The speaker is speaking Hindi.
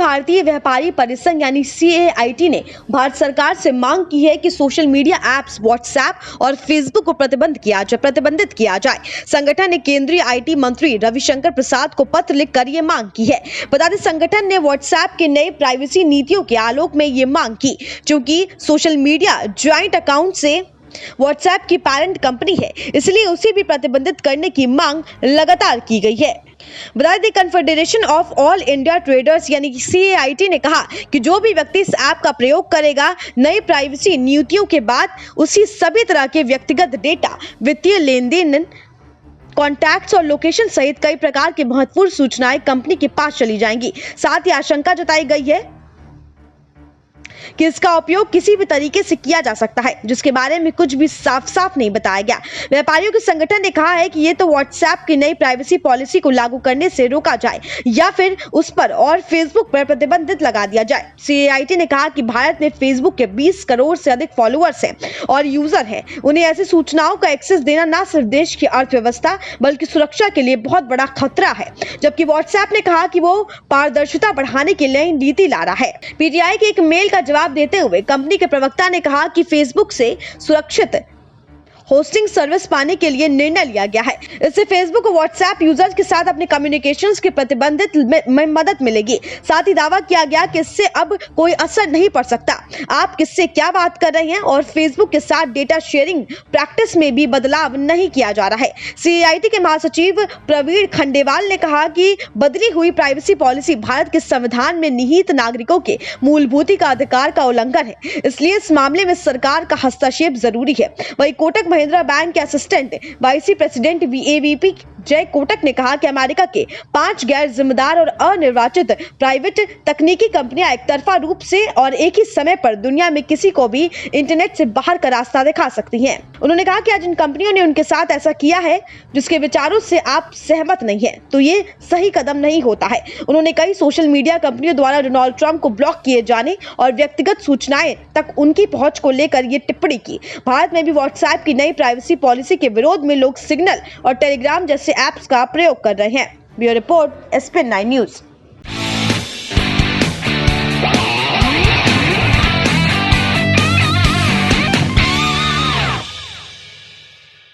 भारतीय व्यापारी परिसंघ यानी CAIT ने भारत सरकार से मांग की है कि सोशल मीडिया ऐप्स व्हाट्सएप और फेसबुक को प्रतिबंधित किया जाए। संगठन ने केंद्रीय IT मंत्री रविशंकर प्रसाद को पत्र लिखकर ये मांग की है। बता दें, संगठन ने व्हाट्सएप के नए प्राइवेसी नीतियों के आलोक में ये मांग की, क्योंकि सोशल मीडिया ज्वाइंट अकाउंट से व्हाट्सएप की पैरेंट कंपनी है, इसलिए उसे भी प्रतिबंधित करने की मांग लगातार की गई है। बता दें, confederation of all India traders यानी कि CAIT ने कहा कि जो भी व्यक्ति इस ऐप का प्रयोग करेगा, नई प्राइवेसी नीतियों के बाद उसी सभी तरह के व्यक्तिगत डेटा, वित्तीय लेन देन, कॉन्टैक्ट्स और लोकेशन सहित कई प्रकार की महत्वपूर्ण सूचनाएं कंपनी के पास चली जाएंगी। साथ ही आशंका जताई गई है कि इसका उपयोग किसी भी तरीके से किया जा सकता है, जिसके बारे में कुछ भी साफ नहीं बताया गया। व्यापारियों के संगठन ने कहा है कि ये तो व्हाट्सएप की नई प्राइवेसी पॉलिसी को लागू करने से रोका जाए या फिर उस पर और फेसबुक पर प्रतिबंधित लगा दिया जाए। CAIT ने कहा कि भारत में फेसबुक के 20 करोड़ से अधिक फॉलोअर्स हैं और यूजर हैं। उन्हें ऐसी सूचनाओं का एक्सेस देना न सिर्फ देश की अर्थव्यवस्था बल्कि सुरक्षा के लिए बहुत बड़ा खतरा है। जबकि व्हाट्सएप ने कहा कि वो पारदर्शिता बढ़ाने के लिए नीति ला रहा है। PTI के एक मेल का जवाब देते हुए कंपनी के प्रवक्ता ने कहा कि फेसबुक से सुरक्षित होस्टिंग सर्विस पाने के लिए निर्णय लिया गया है। इससे फेसबुक और व्हाट्सएप यूजर्स के साथ अपने कम्युनिकेशंस के प्रतिबंधित में मदद मिलेगी। साथ ही दावा किया गया कि इससे अब कोई असर नहीं पड़ सकता। आप किससे क्या बात कर रहे हैं और फेसबुक के साथ डेटा शेयरिंग प्रैक्टिस में भी बदलाव नहीं किया जा रहा है। CAIT के महासचिव प्रवीण खंडेवाल ने कहा कि बदली हुई प्राइवेसी पॉलिसी भारत के संविधान में निहित नागरिकों के मूलभूत अधिकार का उल्लंघन है, इसलिए इस मामले में सरकार का हस्तक्षेप जरूरी है। वही कोटक महिंद्रा बैंक के असिस्टेंट वाइस प्रेसिडेंट VAVP जय कोटक ने कहा कि अमेरिका के 5 गैर जिम्मेदार और अनिर्वाचित प्राइवेट तकनीकी कंपनियां एक तरफा रूप से और एक ही समय पर दुनिया में किसी को भी इंटरनेट से बाहर का रास्ता दिखा सकती हैं। उन्होंने कहा कि आज इन कंपनियों ने उनके साथ ऐसा किया है जिसके विचारों से आप सहमत नहीं है, तो ये सही कदम नहीं होता है। उन्होंने कई सोशल मीडिया कंपनियों द्वारा डोनाल्ड ट्रंप को ब्लॉक किए जाने और व्यक्तिगत सूचनाएं तक उनकी पहुंच को लेकर ये टिप्पणी की। भारत में भी व्हाट्सएप की नई प्राइवेसी पॉलिसी के विरोध में लोग सिग्नल और टेलीग्राम जैसे ऐप्स का प्रयोग कर रहे हैं। Bureau report SPN9 news.